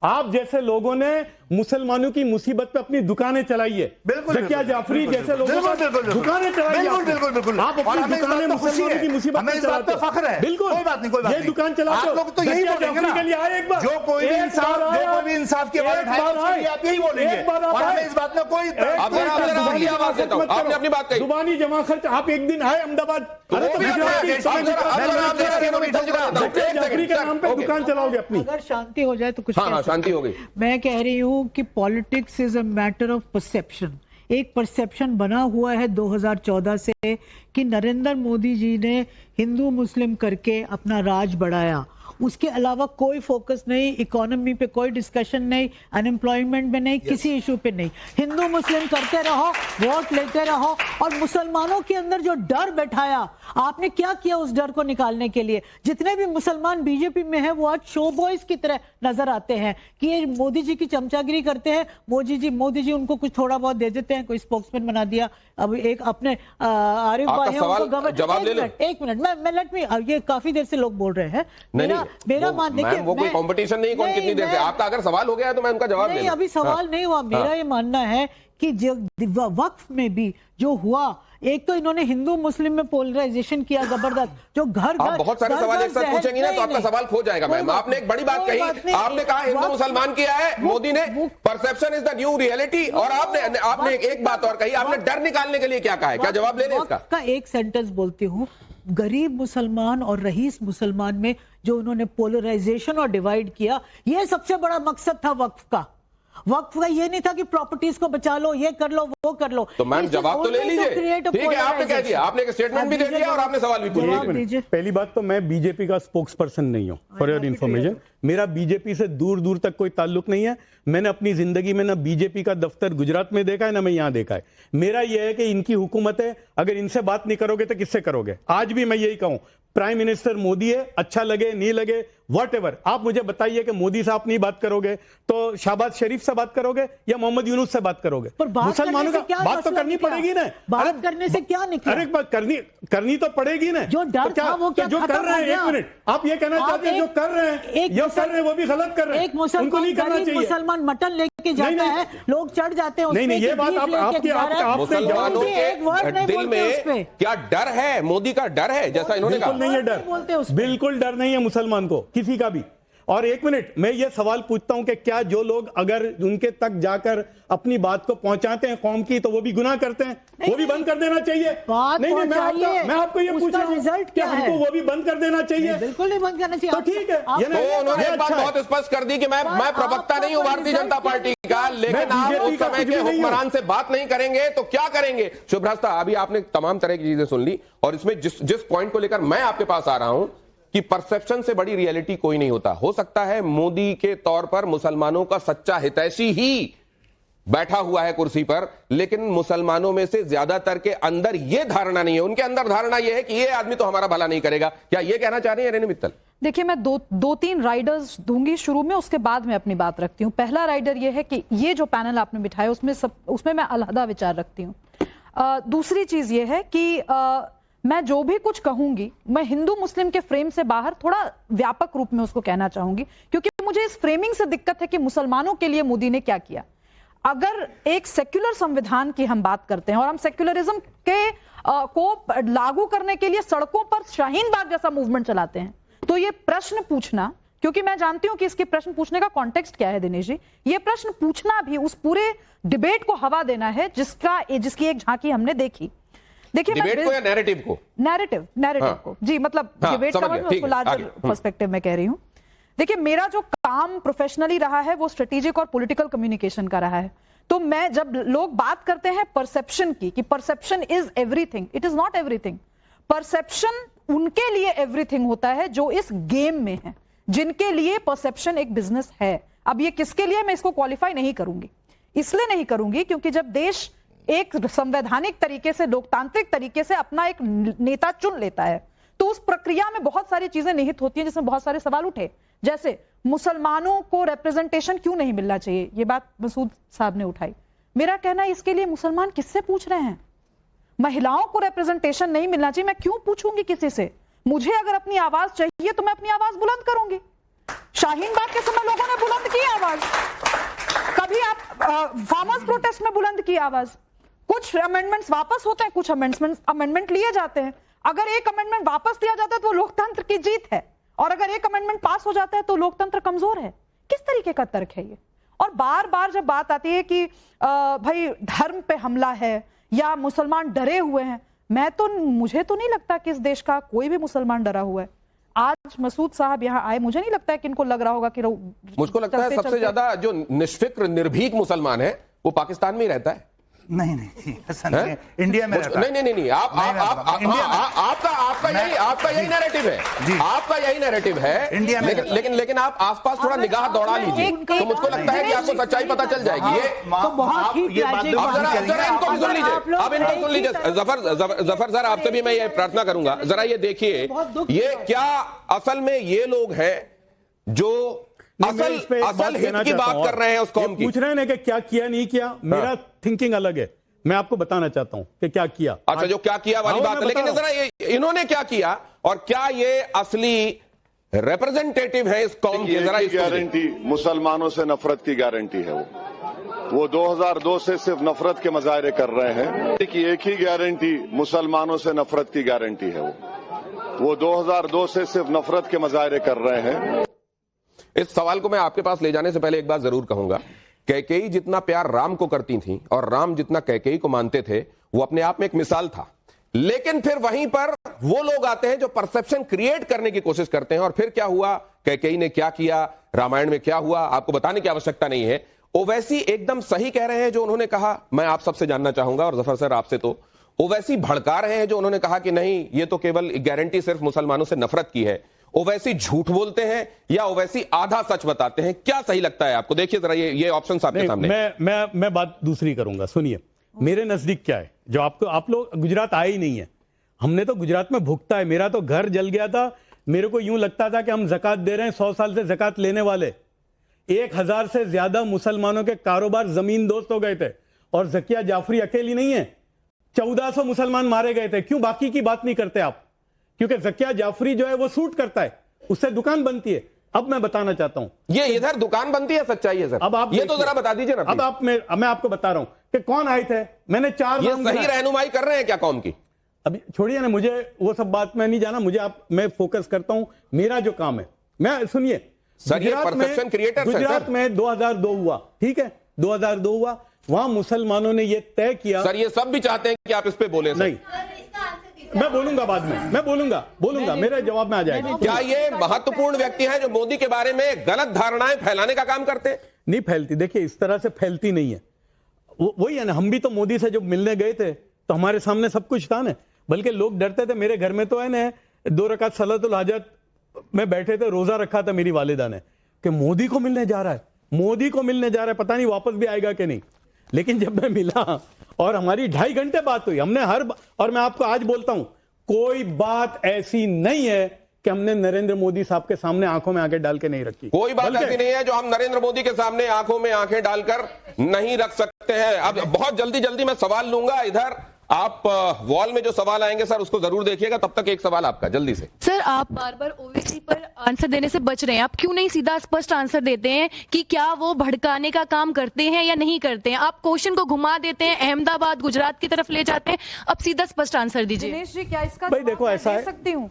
आप जैसे लोगों ने मुसलमानों की मुसीबत पे अपनी दुकानें चलाई है। जकिया जाफरी जैसे लोगों ने दुकानें चलाई है। आप अपनी दुकानें मुसलमानों की मुसीबत पे चलाते हो। बिल्कुल, ये दुकान चलाते हो। तो यही बोलेंगे के लिए आए एक बार, जो कोई भी इंसाफ के बारे में आप यही बोलेंगे, और हमें इस बात में कोई आपने अपनी बात कही। जुबानी जमा खर्च आप एक दिन आए अहमदाबाद, जाफरी के नाम पे दुकान चलाओगे अपनी। अगर शांति हो जाए तो कुछ शांति हो गई। मैं कह रही हूँ कि politics is a matter of perception. एक परसेप्शन बना हुआ है 2014 से कि नरेंद्र मोदी जी ने हिंदू मुस्लिम करके अपना राज बढ़ाया, उसके अलावा कोई फोकस नहीं, इकोनॉमी पे कोई डिस्कशन नहीं, अनएम्प्लॉयमेंट में नहीं, किसी इशू पे नहीं। हिंदू मुस्लिम करते रहो, वोट लेते रहो, और मुसलमानों के अंदर जो डर बैठाया, आपने क्या किया उस डर को निकालने के लिए? जितने भी मुसलमान बीजेपी में हैं वो आज शो बॉयज की तरह नजर आते हैं कि ये मोदी जी की चमचागिरी करते हैं। मोदी जी उनको कुछ थोड़ा बहुत दे देते हैं, कोई स्पोक्समैन बना दिया। अब एक अपने आरिफ भाई हैं उनको गवर्नर, एक मिनट मैं लेट मी, ये काफी देर से लोग बोल रहे हैं। मेरा मान देखिए, वो कोई कंपटीशन नहीं, कौन कितनी देर से। आपका अगर सवाल हो गया तो मैं उनका जवाब नहीं, अभी सवाल नहीं हुआ। मेरा ये मानना है कि जो वक्फ में भी जो हुआ, एक तो इन्होंने हिंदू मुस्लिम में पोलराइजेशन किया जबरदस्त, जो घर आप बहुत सारे सवाल एक साथ पूछेंगे ना तो आपका सवाल खो जाएगा। मैम, आपने एक बड़ी बात कही, आपने कहा हिंदू मुसलमान किया है मोदी ने, perception is the new reality, और आपने एक बात और कही, आपने डर निकालने के लिए क्या कहा है, क्या जवाब ले रहे इसका? एक सेंटेंस बोलती हूँ, गरीब मुसलमान और रईस मुसलमान में जो उन्होंने पोलराइजेशन और डिवाइड किया, ये सबसे बड़ा मकसद था वक्फ का। वक्फ का ये नहीं था कि प्रॉपर्टीज को बचा लो, ये कर लो, वो कर लो। तो मैम जवाब तो ले लीजिए। ठीक है, आपने कह दिया, आपने एक स्टेटमेंट भी दे दिया और आपने सवाल भी पूछा। पहली बात तो मैं बीजेपी का स्पोक्स पर्सन नहीं हूं, फॉर योर इन्फॉर्मेशन। मेरा बीजेपी से दूर दूर तक कोई ताल्लुक नहीं है। मैंने अपनी जिंदगी में ना बीजेपी का दफ्तर गुजरात में देखा है, ना मैं यहां देखा है। मेरा यह है कि इनकी हुकूमत है, अगर इनसे बात नहीं करोगे तो किससे करोगे? आज भी मैं यही कहूं, प्राइम मिनिस्टर मोदी है, अच्छा लगे नहीं लगे व्हाटएवर, आप मुझे बताइए कि मोदी से आप नहीं बात करोगे तो शहबाज शरीफ से बात करोगे या मोहम्मद यूनुस से बात करोगे? मुसलमानों का बात तो करनी पड़ेगी ना। बात करने से क्या निकला? अरे करनी तो पड़ेगी ना। जो डर था वो क्या जो कर रहे हैं, एक मिनट, आप ये कहना चाहते हैं जो कर रहे हैं वो भी गलत कर रहे हैं? एक मुसलमान मटन लेके जाता है, लोग चढ़ जाते हैं। नहीं, ये बात मुसलमानों के दिल में क्या डर है? मोदी का डर है जैसा इन्होंने कहा? नहीं है डर, बिल्कुल डर नहीं है मुसलमान को किसी का भी। और एक मिनट, मैं ये सवाल पूछता हूं कि क्या जो लोग अगर उनके तक जाकर अपनी बात को पहुंचाते हैं कौम की, तो वो भी गुनाह करते हैं? वो भी बंद कर देना चाहिए? नहीं, मैं आपको ये पूछ रहा हूं, रिजल्ट क्या हमको वो भी बंद कर देना चाहिए? बिल्कुल नहीं बंद करना चाहिए। तो ठीक है, उन्होंने एक बात बहुत स्पष्ट कर दी कि मैं प्रवक्ता नहीं हूं भारतीय जनता पार्टी का, लेकिन आप उस समय के हुक्मरान से बात नहीं करेंगे तो क्या करेंगे? शुभ्रस्ता, अभी आपने तमाम तरह की चीजें सुन ली, और इसमें जिस पॉइंट को लेकर मैं आपके पास आ रहा हूं कि परसेप्शन से बड़ी रियलिटी कोई नहीं होता। हो सकता है मोदी के तौर पर मुसलमानों का सच्चा हितैषी ही बैठा हुआ है कुर्सी पर, लेकिन मुसलमानों में से ज्यादातर के अंदर यह धारणा नहीं है। उनके अंदर धारणा यह है कि यह आदमी तो हमारा भला नहीं करेगा। क्या यह कहना चाह रही है रेणु मित्तल? देखिए, मैं दो तीन राइडर्स दूंगी शुरू में, उसके बाद में अपनी बात रखती हूं। पहला राइडर यह है कि ये जो पैनल आपने बिठाया उसमें मैं अलहदा विचार रखती हूं। दूसरी चीज यह है कि मैं जो भी कुछ कहूंगी, मैं हिंदू मुस्लिम के फ्रेम से बाहर थोड़ा व्यापक रूप में उसको कहना चाहूंगी, क्योंकि मुझे इस फ्रेमिंग से दिक्कत है कि मुसलमानों के लिए मोदी ने क्या किया। अगर एक सेक्युलर संविधान की हम बात करते हैं और हम सेक्युलरिज्म के को लागू करने के लिए सड़कों पर शाहीन बाग जैसा मूवमेंट चलाते हैं, तो ये प्रश्न पूछना, क्योंकि मैं जानती हूं कि इसके प्रश्न पूछने का कॉन्टेक्स्ट क्या है दिनेश जी, ये प्रश्न पूछना भी उस पूरे डिबेट को हवा देना है जिसकी एक झांकी हमने देखी। देखिए, डिबेट को या नैरेटिव को? नैरेटिव को जी, मतलब डिबेट का मैं उसको लार्जर पर्सपेक्टिव में कह रही हूं। देखिए, मेरा जो काम प्रोफेशनली रहा है वो स्ट्रेटेजिक और पॉलिटिकल कम्युनिकेशन का रहा है। तो मैं, जब लोग बात करते हैं परसेप्शन की कि perception is everything, it is not everything. Perception उनके लिए एवरीथिंग होता है जो इस गेम में है, जिनके लिए परसेप्शन एक बिजनेस है। अब ये किसके लिए, मैं इसको क्वालिफाई नहीं करूंगी। इसलिए नहीं करूंगी क्योंकि जब देश एक संवैधानिक तरीके से, लोकतांत्रिक तरीके से अपना एक नेता चुन लेता है, तो उस प्रक्रिया में बहुत सारी चीजें निहित होती हैं, जिसमें बहुत सारे सवाल उठे, जैसे मुसलमानों को रिप्रेजेंटेशन क्यों नहीं मिलना चाहिए, ये बात मसूद साहब ने उठाई। मेरा कहना है इसके लिए मुसलमान किससे पूछ रहे हैं? महिलाओं को रिप्रेजेंटेशन नहीं मिलना चाहिए, मैं क्यों पूछूंगी किसी से? मुझे अगर अपनी आवाज चाहिए तो मैं अपनी आवाज बुलंद करूंगी। शाहीन बाग के समय लोगों ने बुलंद की आवाज, कभी आप फार्मर्स प्रोटेस्ट में बुलंद की आवाज। कुछ अमेंडमेंट्स वापस होते हैं, कुछ अमेंडमेंट लिए जाते हैं। अगर एक अमेंडमेंट वापस लिया जाता है तो लोकतंत्र की जीत है, और अगर एक अमेंडमेंट पास हो जाता है तो लोकतंत्र कमजोर है। किस तरीके का तर्क है ये? और बार बार जब बात आती है कि भाई धर्म पे हमला है या मुसलमान डरे हुए हैं, मुझे तो नहीं लगता कि इस देश का कोई भी मुसलमान डरा हुआ है। आज मसूद साहब यहाँ आए, मुझे नहीं लगता है कि इनको लग रहा होगा कि मुझको लगता है सबसे ज्यादा जो निष्फिक्र निर्भीक मुसलमान है वो पाकिस्तान में ही रहता है। नहीं ऐसा नहीं है, इंडिया में रहता है। नहीं आपका यही नैरेटिव है, आपका यही नैरेटिव है इंडिया में। लेकिन आप आसपास थोड़ा निगाह दौड़ा लीजिए तो मुझको लगता है कि आपको सच्चाई पता चल जाएगी। अब इनको सुन लीजिए। जफर सर, आपसे भी मैं ये प्रार्थना करूंगा, जरा ये देखिए, ये क्या असल में ये लोग हैं जो असल हित की बात कर रहे हैं उस कौम की। पूछ रहे हैं कि क्या किया नहीं किया। मेरा थिंकिंग अलग है, मैं आपको बताना चाहता हूं कि क्या किया। अच्छा, जो क्या किया वाली बात है, लेकिन जरा ये इन्होंने क्या किया और क्या ये असली रिप्रेजेंटेटिव है इस कौम की? जरा गारंटी मुसलमानों से नफरत की गारंटी है। वो 2002 से सिर्फ नफरत के मुजाहरे कर रहे हैं कि एक ही गारंटी मुसलमानों से नफरत की गारंटी है। वो 2002 से सिर्फ नफरत के मुजाहरे कर रहे हैं। इस सवाल को मैं आपके पास ले जाने से पहले एक बात जरूर कहूंगा, कैकेयी जितना प्यार राम को करती थी और राम जितना कैकेयी को मानते थे, वो अपने आप में एक मिसाल था। लेकिन फिर वहीं पर वो लोग आते हैं जो परसेप्शन क्रिएट करने की कोशिश करते हैं। और फिर क्या हुआ, कैकेयी ने क्या किया, रामायण में क्या हुआ, आपको बताने की आवश्यकता नहीं है। ओवैसी एकदम सही कह रहे हैं जो उन्होंने कहा, मैं आप सबसे जानना चाहूंगा, और जफर सर आपसे, तो ओवैसी भड़का रहे हैं जो उन्होंने कहा कि नहीं ये तो केवल गारंटी सिर्फ मुसलमानों से नफरत की है। ओवैसी झूठ बोलते हैं या ओवैसी आधा सच बताते हैं? क्या सही लगता है आपको? देखिए जरा ये ऑप्शन आपके सामने। मैं बात दूसरी करूंगा, सुनिए। मेरे नजदीक क्या है, जो आप लोग गुजरात आए ही नहीं है, हमने तो गुजरात में भुगता है। मेरा तो घर जल गया था, मेरे को यूं लगता था कि हम जकात दे रहे हैं, 100 साल से जकात लेने वाले। 1000 से ज्यादा मुसलमानों के कारोबार जमीन दोस्त हो गए थे, और जकिया जाफरी अकेली नहीं है, 1400 मुसलमान मारे गए थे। क्यों बाकी की बात नहीं करते आप? क्योंकि जकिया जाफरी जो है वो सूट करता है, उससे दुकान बनती है। अब मैं बताना चाहता हूं, ये इधर दुकान बनती है, सच्चाई है सर। अब आप ये तो जरा बता दीजिए ना। अब मैं आपको बता रहा हूं कि कौन आए थे। मैंने 4 ये सही रहनुमाई कर रहे हैं क्या कौम की? अभी छोड़िए ना, मुझे वो सब बात में नहीं जाना। मैं फोकस करता हूं, मेरा जो काम है। मैं सुनिए, गुजरात में 2002 हुआ, ठीक है, 2002 हुआ। वहां मुसलमानों ने यह तय किया। सर ये सब भी चाहते हैं कि आप इस पे बोले। नहीं, मैं बोलूंगा बाद में, मैं बोलूंगा मेरे जवाब में आ जाएगा। क्या ये महत्वपूर्ण व्यक्ति हैं जो मोदी के बारे में गलत धारणाएं फैलाने का काम करते? नहीं फैलती, देखिए इस तरह से फैलती नहीं है। वही है ना, हम भी तो मोदी से जब मिलने गए थे तो हमारे सामने सब कुछ था ना, बल्कि लोग डरते थे। मेरे घर में तो है ना 2 रकात सलातुल हाजत में बैठे थे, रोजा रखा था मेरी वालिदा ने, कि मोदी को मिलने जा रहा है, पता नहीं वापस भी आएगा कि नहीं। लेकिन जब मैं मिला और हमारी 2.5 घंटे बात हुई, हमने और मैं आपको आज बोलता हूं, कोई बात ऐसी नहीं है कि हमने नरेंद्र मोदी साहब के सामने आंखों में आंखें डाल के नहीं रखी। कोई बात ऐसी नहीं है जो हम नरेंद्र मोदी के सामने आंखों में आंखें डालकर नहीं रख सकते हैं। अब बहुत जल्दी मैं सवाल लूंगा। इधर आप वॉल में जो सवाल आएंगे सर उसको जरूर देखिएगा। तब तक एक सवाल आपका जल्दी से। सर आप बार बार ओवैसी पर आंसर देने से बच रहे हैं, आप क्यों नहीं सीधा स्पष्ट आंसर देते हैं कि क्या वो भड़काने का काम करते हैं या नहीं करते हैं? आप क्वेश्चन को घुमा देते हैं, अहमदाबाद गुजरात की तरफ ले जाते हैं। अब सीधा स्पष्ट आंसर दीजिए। दिनेश जी, क्या इसका भाई देखो, ऐसा है, सकती हूँ